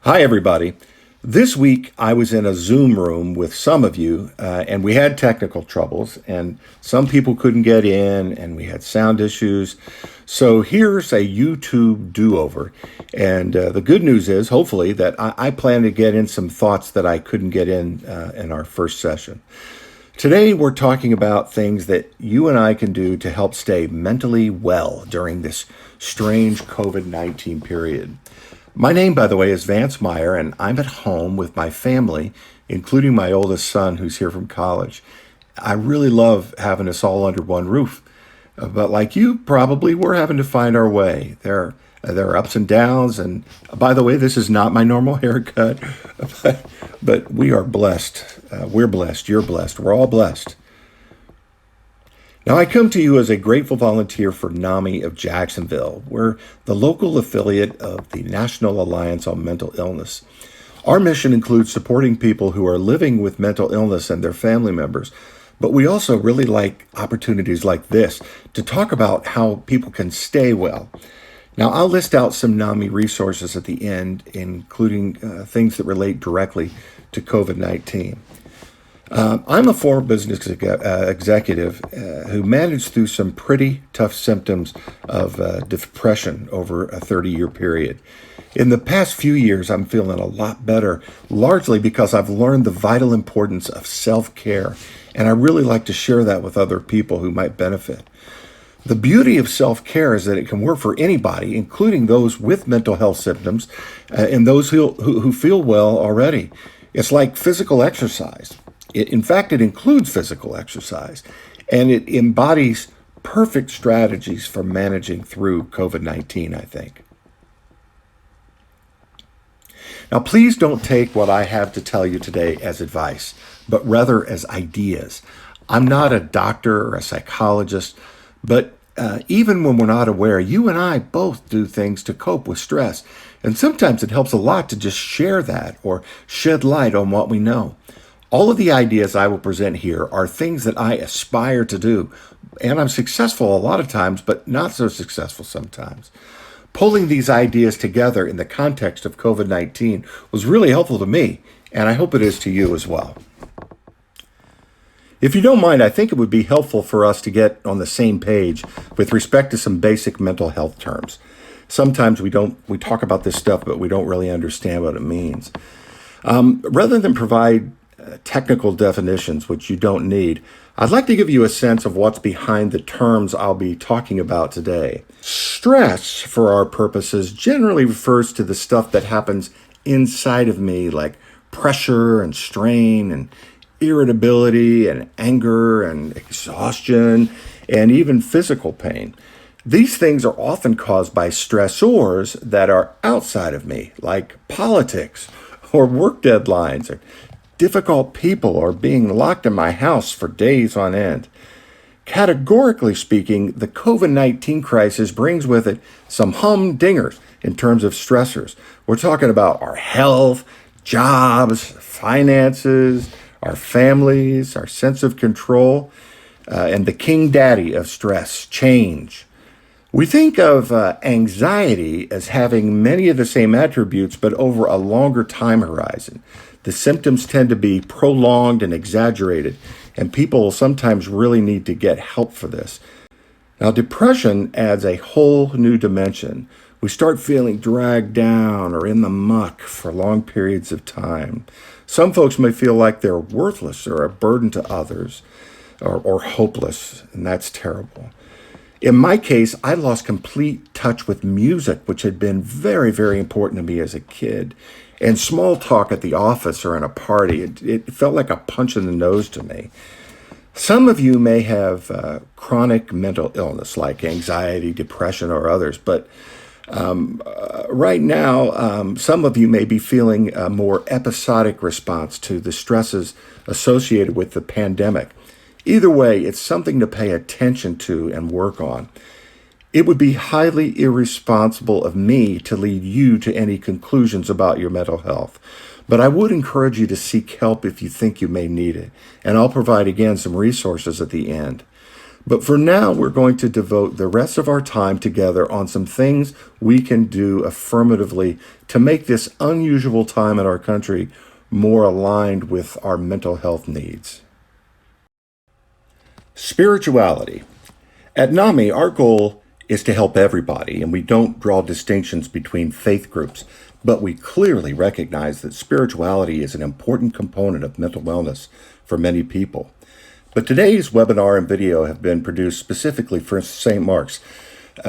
Hi, everybody. This week I was in a Zoom room with some of you, and we had technical troubles, and some people couldn't get in, and we had sound issues. So here's a YouTube do-over. And the good news is, hopefully, that I plan to get in some thoughts that I couldn't get in our first session. Today, we're talking about things that you and I can do to help stay mentally well during this strange COVID-19 period. My name, by the way, is Vance Meyer, and I'm at home with my family, including my oldest son who's here from college. I really love having us all under one roof. But like you, probably, we're having to find our way. There are ups and downs, and by the way, this is not my normal haircut, but we are blessed. We're blessed. You're blessed. We're all blessed. Now, I come to you as a grateful volunteer for NAMI of Jacksonville. We're the local affiliate of the National Alliance on Mental Illness. Our mission includes supporting people who are living with mental illness and their family members, but we also really like opportunities like this to talk about how people can stay well. Now, I'll list out some NAMI resources at the end, including things that relate directly to COVID-19. I'm a former business executive who managed through some pretty tough symptoms of depression over a 30-year period. In the past few years, I'm feeling a lot better, largely because I've learned the vital importance of self-care, and I really like to share that with other people who might benefit. The beauty of self-care is that it can work for anybody, including those with mental health symptoms and those who feel well already. It's like physical exercise. In fact, it includes physical exercise, and it embodies perfect strategies for managing through COVID-19, I think. Now, please don't take what I have to tell you today as advice, but rather as ideas. I'm not a doctor or a psychologist, but even when we're not aware, you and I both do things to cope with stress, and sometimes it helps a lot to just share that or shed light on what we know. All of the ideas I will present here are things that I aspire to do, and I'm successful a lot of times, but not so successful sometimes. Pulling these ideas together in the context of COVID-19 was really helpful to me, and I hope it is to you as well. If you don't mind, I think it would be helpful for us to get on the same page with respect to some basic mental health terms. Sometimes we talk about this stuff, but we don't really understand what it means. Rather than provide technical definitions, which you don't need, I'd like to give you a sense of what's behind the terms I'll be talking about today. Stress, for our purposes, generally refers to the stuff that happens inside of me, like pressure and strain and irritability and anger and exhaustion and even physical pain. These things are often caused by stressors that are outside of me, like politics or work deadlines or difficult people or being locked in my house for days on end. Categorically speaking, the COVID-19 crisis brings with it some humdingers in terms of stressors. We're talking about our health, jobs, finances, our families, our sense of control, and the king daddy of stress, change. We think of anxiety as having many of the same attributes, but over a longer time horizon. The symptoms tend to be prolonged and exaggerated, and people sometimes really need to get help for this. Now, depression adds a whole new dimension. We start feeling dragged down or in the muck for long periods of time. Some folks may feel like they're worthless or a burden to others or hopeless, and that's terrible. In my case, I lost complete touch with music, which had been very, very important to me as a kid. And small talk at the office or in a party, it felt like a punch in the nose to me. Some of you may have chronic mental illness like anxiety, depression, or others, but right now, some of you may be feeling a more episodic response to the stresses associated with the pandemic. Either way, it's something to pay attention to and work on. It would be highly irresponsible of me to lead you to any conclusions about your mental health, but I would encourage you to seek help if you think you may need it, and I'll provide again some resources at the end. But for now, we're going to devote the rest of our time together on some things we can do affirmatively to make this unusual time in our country more aligned with our mental health needs. Spirituality. At NAMI, our goal is to help everybody, and we don't draw distinctions between faith groups, but we clearly recognize that spirituality is an important component of mental wellness for many people. But today's webinar and video have been produced specifically for St. Mark's.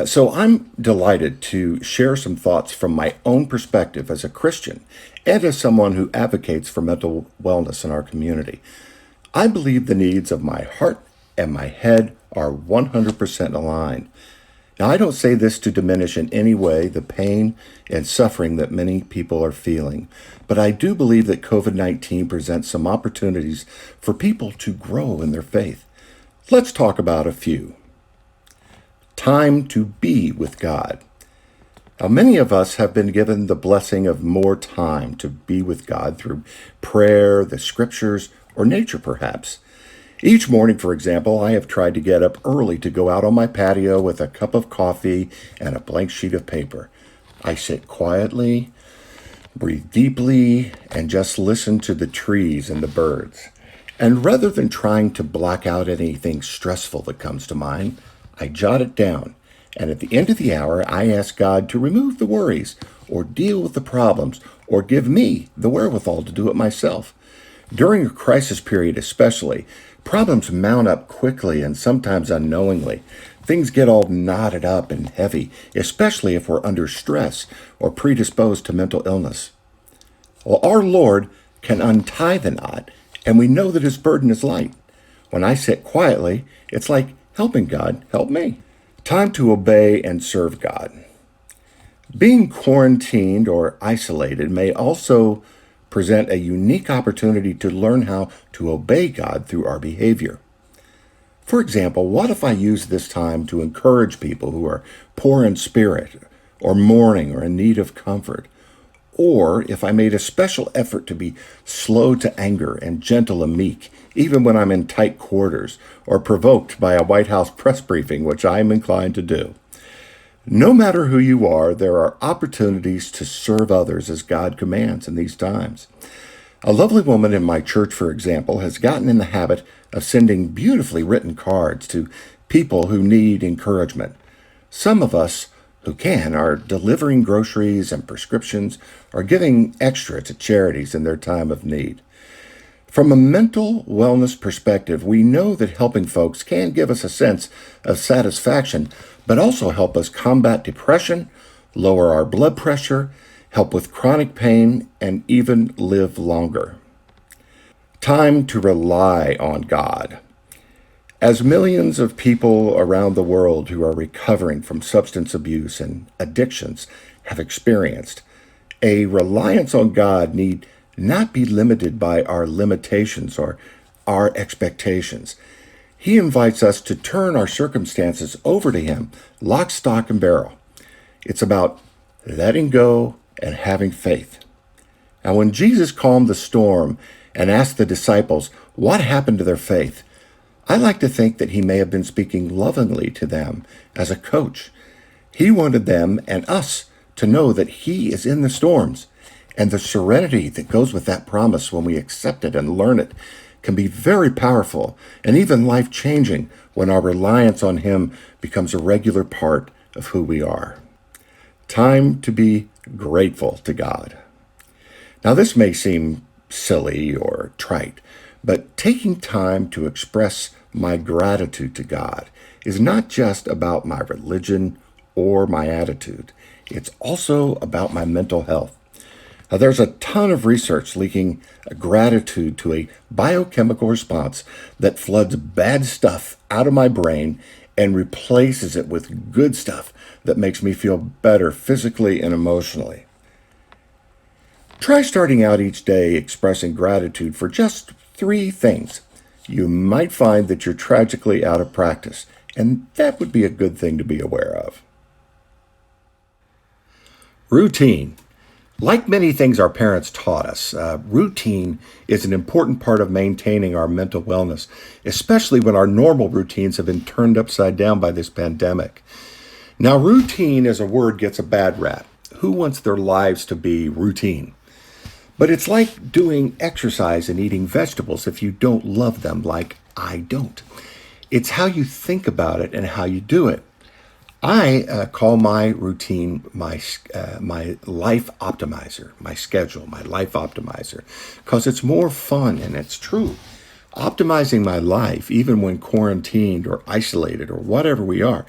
So I'm delighted to share some thoughts from my own perspective as a Christian and as someone who advocates for mental wellness in our community. I believe the needs of my heart and my head are 100% aligned. Now, I don't say this to diminish in any way the pain and suffering that many people are feeling, but I do believe that COVID-19 presents some opportunities for people to grow in their faith. Let's talk about a few. Time to be with God. Now, many of us have been given the blessing of more time to be with God through prayer, the scriptures, or nature perhaps. Each morning, for example, I have tried to get up early to go out on my patio with a cup of coffee and a blank sheet of paper. I sit quietly, breathe deeply, and just listen to the trees and the birds. And rather than trying to block out anything stressful that comes to mind, I jot it down. And at the end of the hour, I ask God to remove the worries or deal with the problems or give me the wherewithal to do it myself. During a crisis period especially, problems mount up quickly and sometimes unknowingly. Things get all knotted up and heavy, especially if we're under stress or predisposed to mental illness. Well, our Lord can untie the knot, and we know that his burden is light. When I sit quietly, it's like helping God help me. Time to obey and serve God. Being quarantined or isolated may also present a unique opportunity to learn how to obey God through our behavior. For example, what if I use this time to encourage people who are poor in spirit or mourning or in need of comfort? Or if I made a special effort to be slow to anger and gentle and meek, even when I'm in tight quarters or provoked by a White House press briefing, which I'm inclined to do. No matter who you are, there are opportunities to serve others as God commands in these times. A lovely woman in my church, for example, has gotten in the habit of sending beautifully written cards to people who need encouragement. Some of us who can are delivering groceries and prescriptions or giving extra to charities in their time of need. From a mental wellness perspective, we know that helping folks can give us a sense of satisfaction, but also help us combat depression, lower our blood pressure, help with chronic pain, and even live longer. Time to rely on God. As millions of people around the world who are recovering from substance abuse and addictions have experienced, a reliance on God need not be limited by our limitations or our expectations. He invites us to turn our circumstances over to him, lock, stock, and barrel. It's about letting go and having faith. Now, when Jesus calmed the storm and asked the disciples what happened to their faith, I like to think that he may have been speaking lovingly to them as a coach. He wanted them and us to know that he is in the storms, and the serenity that goes with that promise when we accept it and learn it can be very powerful and even life-changing when our reliance on him becomes a regular part of who we are. Time to be grateful to God. Now, this may seem silly or trite, but taking time to express my gratitude to God is not just about my religion or my attitude. It's also about my mental health. Now, there's a ton of research linking gratitude to a biochemical response that floods bad stuff out of my brain and replaces it with good stuff that makes me feel better physically and emotionally. Try starting out each day expressing gratitude for just 3 things. You might find that you're tragically out of practice, and that would be a good thing to be aware of. Routine. Like many things our parents taught us, routine is an important part of maintaining our mental wellness, especially when our normal routines have been turned upside down by this pandemic. Now, routine as a word gets a bad rap. Who wants their lives to be routine? But it's like doing exercise and eating vegetables if you don't love them, like I don't. It's how you think about it and how you do it. I call my routine my life optimizer, my schedule, my life optimizer, because it's more fun and it's true. Optimizing my life, even when quarantined or isolated or whatever we are,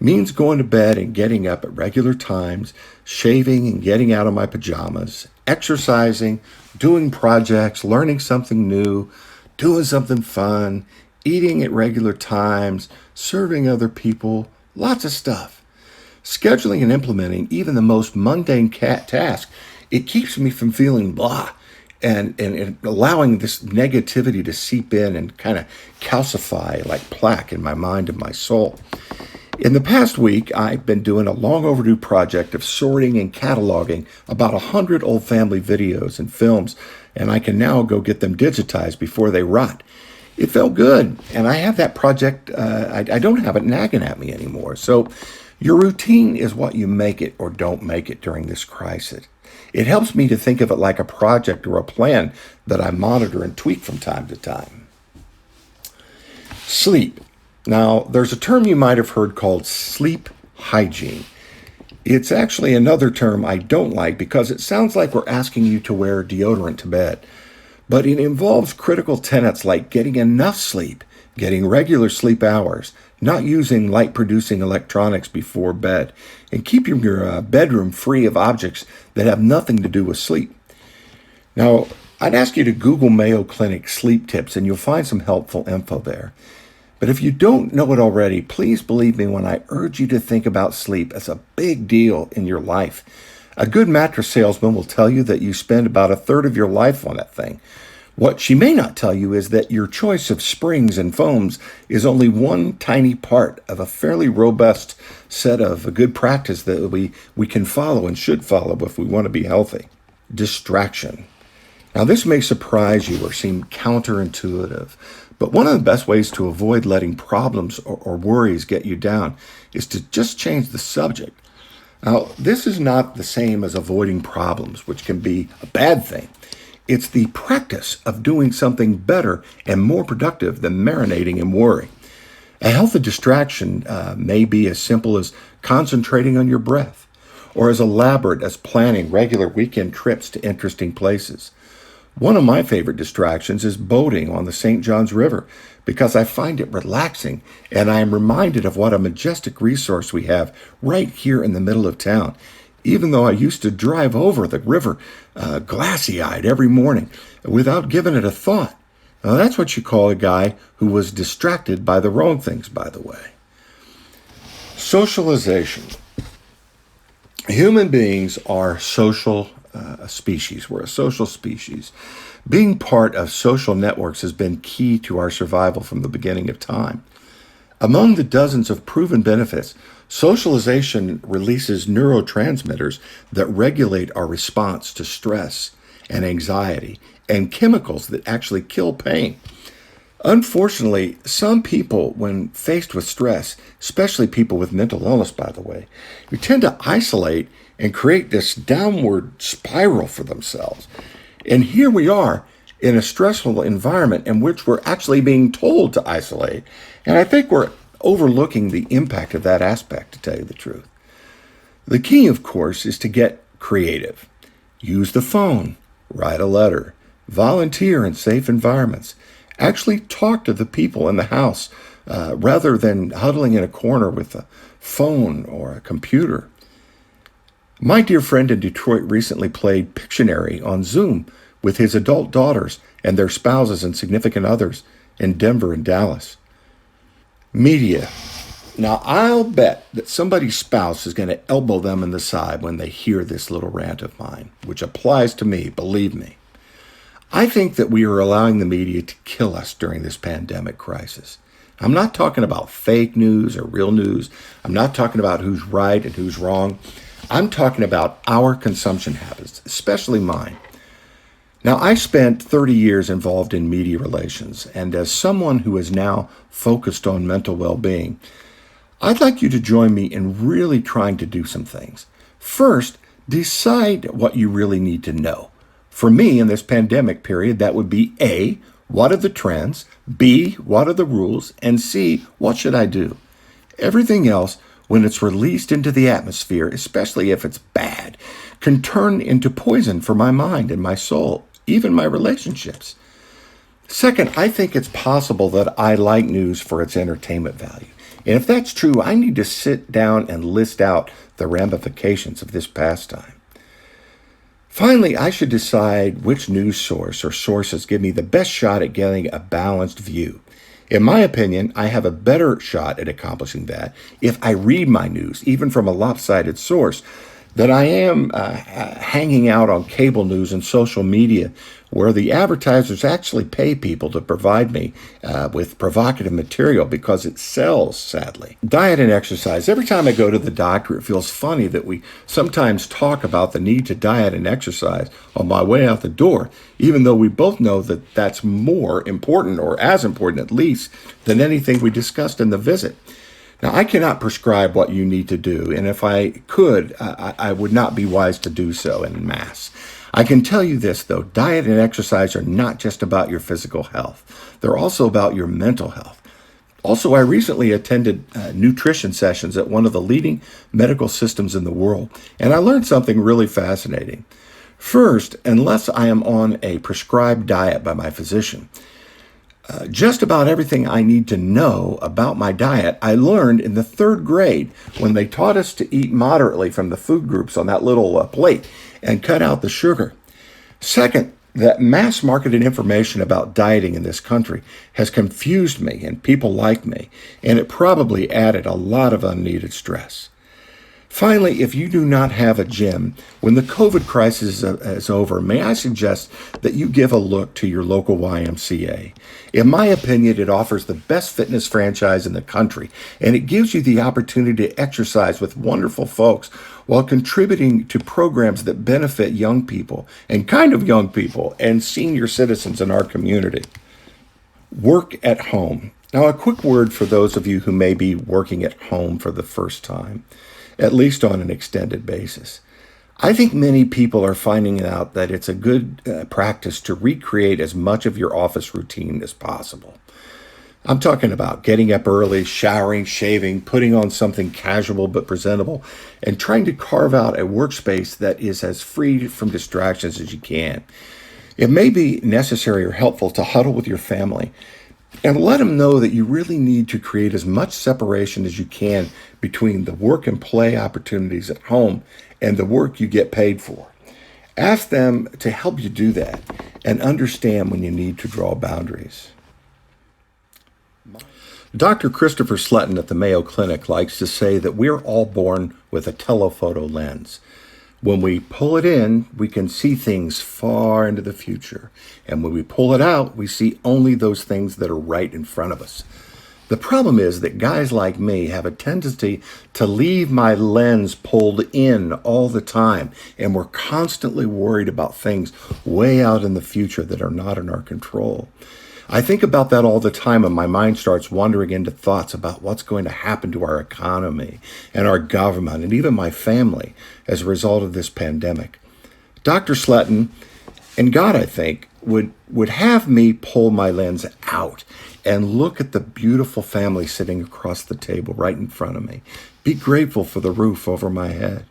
means going to bed and getting up at regular times, shaving and getting out of my pajamas, exercising, doing projects, learning something new, doing something fun, eating at regular times, serving other people, lots of stuff. Scheduling and implementing even the most mundane task, it keeps me from feeling blah and allowing this negativity to seep in and kind of calcify like plaque in my mind and my soul. In the past week, I've been doing a long overdue project of sorting and cataloging about 100 old family videos and films, and I can now go get them digitized before they rot. It felt good, and I have that project, I don't have it nagging at me anymore. So your routine is what you make it or don't make it during this crisis. It helps me to think of it like a project or a plan that I monitor and tweak from time to time. Sleep. Now, there's a term you might have heard called sleep hygiene. It's actually another term I don't like because it sounds like we're asking you to wear deodorant to bed. But it involves critical tenets like getting enough sleep, getting regular sleep hours, not using light-producing electronics before bed, and keeping your bedroom free of objects that have nothing to do with sleep. Now, I'd ask you to Google Mayo Clinic sleep tips, and you'll find some helpful info there. But if you don't know it already, please believe me when I urge you to think about sleep as a big deal in your life. A good mattress salesman will tell you that you spend about a third of your life on that thing. What she may not tell you is that your choice of springs and foams is only one tiny part of a fairly robust set of a good practice that we can follow and should follow if we want to be healthy. Distraction. Now, this may surprise you or seem counterintuitive, but one of the best ways to avoid letting problems or worries get you down is to just change the subject. Now, this is not the same as avoiding problems, which can be a bad thing. It's the practice of doing something better and more productive than marinating in worry. A healthy distraction may be as simple as concentrating on your breath, or as elaborate as planning regular weekend trips to interesting places. One of my favorite distractions is boating on the St. Johns River because I find it relaxing and I am reminded of what a majestic resource we have right here in the middle of town, even though I used to drive over the river glassy-eyed every morning without giving it a thought. Now, that's what you call a guy who was distracted by the wrong things, by the way. Socialization. Human beings are social species. We're a social species. Being part of social networks has been key to our survival from the beginning of time. Among the dozens of proven benefits, socialization releases neurotransmitters that regulate our response to stress and anxiety and chemicals that actually kill pain. Unfortunately, some people, when faced with stress, especially people with mental illness, by the way, who tend to isolate and create this downward spiral for themselves. And here we are in a stressful environment in which we're actually being told to isolate. And I think we're overlooking the impact of that aspect, to tell you the truth. The key, of course, is to get creative. Use the phone, write a letter, volunteer in safe environments. Actually talk to the people in the house rather than huddling in a corner with a phone or a computer. My dear friend in Detroit recently played Pictionary on Zoom with his adult daughters and their spouses and significant others in Denver and Dallas. Media. Now, I'll bet that somebody's spouse is going to elbow them in the side when they hear this little rant of mine, which applies to me, believe me. I think that we are allowing the media to kill us during this pandemic crisis. I'm not talking about fake news or real news. I'm not talking about who's right and who's wrong. I'm talking about our consumption habits, especially mine. Now, I spent 30 years involved in media relations, and as someone who is now focused on mental well-being, I'd like you to join me in really trying to do some things. First, decide what you really need to know. For me, in this pandemic period, that would be A, what are the trends? B, what are the rules? And C, what should I do? Everything else, when it's released into the atmosphere, especially if it's bad, can turn into poison for my mind and my soul, even my relationships. Second, I think it's possible that I like news for its entertainment value. And if that's true, I need to sit down and list out the ramifications of this pastime. Finally, I should decide which news source or sources give me the best shot at getting a balanced view. In my opinion, I have a better shot at accomplishing that if I read my news, even from a lopsided source, than I am hanging out on cable news and social media where the advertisers actually pay people to provide me with provocative material because it sells, sadly. Diet and exercise. Every time I go to the doctor, it feels funny that we sometimes talk about the need to diet and exercise on my way out the door, even though we both know that that's more important, or as important at least, than anything we discussed in the visit. Now, I cannot prescribe what you need to do, and if I could, I would not be wise to do so en masse. I can tell you this, though, diet and exercise are not just about your physical health. They're also about your mental health. Also, I recently attended nutrition sessions at one of the leading medical systems in the world, and I learned something really fascinating. First, unless I am on a prescribed diet by my physician, just about everything I need to know about my diet, I learned in the 3rd grade when they taught us to eat moderately from the food groups on that little plate and cut out the sugar. Second, that mass marketed information about dieting in this country has confused me and people like me, and it probably added a lot of unneeded stress. Finally, if you do not have a gym, when the COVID crisis is over, may I suggest that you give a look to your local YMCA. In my opinion, it offers the best fitness franchise in the country, and it gives you the opportunity to exercise with wonderful folks while contributing to programs that benefit young people and senior citizens in our community. Work at home. Now, a quick word for those of you who may be working at home for the first time, at least on an extended basis. I think many people are finding out that it's a good practice to recreate as much of your office routine as possible. I'm talking about getting up early, showering, shaving, putting on something casual but presentable, and trying to carve out a workspace that is as free from distractions as you can. It may be necessary or helpful to huddle with your family and let them know that you really need to create as much separation as you can between the work and play opportunities at home and the work you get paid for. Ask them to help you do that and understand when you need to draw boundaries. Dr. Christopher Sletton at the Mayo Clinic likes to say that we're all born with a telephoto lens. When we pull it in, we can see things far into the future. And when we pull it out, we see only those things that are right in front of us. The problem is that guys like me have a tendency to leave my lens pulled in all the time, and we're constantly worried about things way out in the future that are not in our control. I think about that all the time, and my mind starts wandering into thoughts about what's going to happen to our economy and our government and even my family as a result of this pandemic. Dr. Sletton and God, I think, would have me pull my lens out and look at the beautiful family sitting across the table right in front of me. Be grateful for the roof over my head.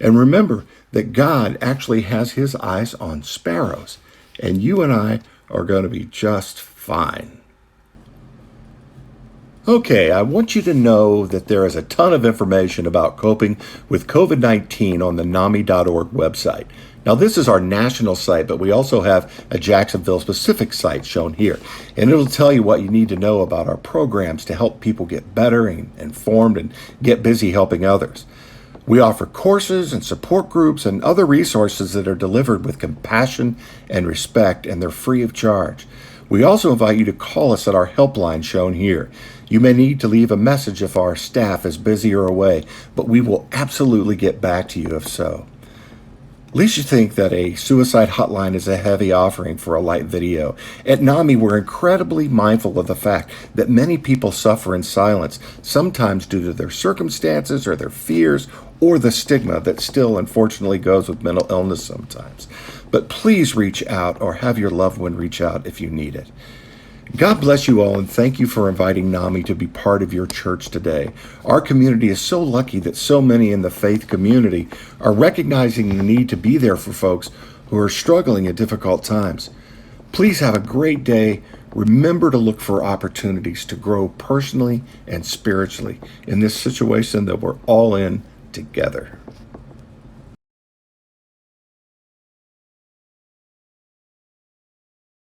And remember that God actually has his eyes on sparrows, and you and I are going to be just fine. Okay, I want you to know that there is a ton of information about coping with COVID-19 on the NAMI.org website. Now, this is our national site, but we also have a Jacksonville-specific site shown here, and it'll tell you what you need to know about our programs to help people get better and informed and get busy helping others. We offer courses and support groups and other resources that are delivered with compassion and respect, and they're free of charge. We also invite you to call us at our helpline shown here. You may need to leave a message if our staff is busy or away, but we will absolutely get back to you if so. Lest you think that a suicide hotline is a heavy offering for a light video, at NAMI we're incredibly mindful of the fact that many people suffer in silence, sometimes due to their circumstances or their fears or the stigma that still unfortunately goes with mental illness sometimes. But please reach out or have your loved one reach out if you need it. God bless you all, and thank you for inviting NAMI to be part of your church today. Our community is so lucky that so many in the faith community are recognizing the need to be there for folks who are struggling at difficult times. Please have a great day. Remember to look for opportunities to grow personally and spiritually in this situation that we're all in together.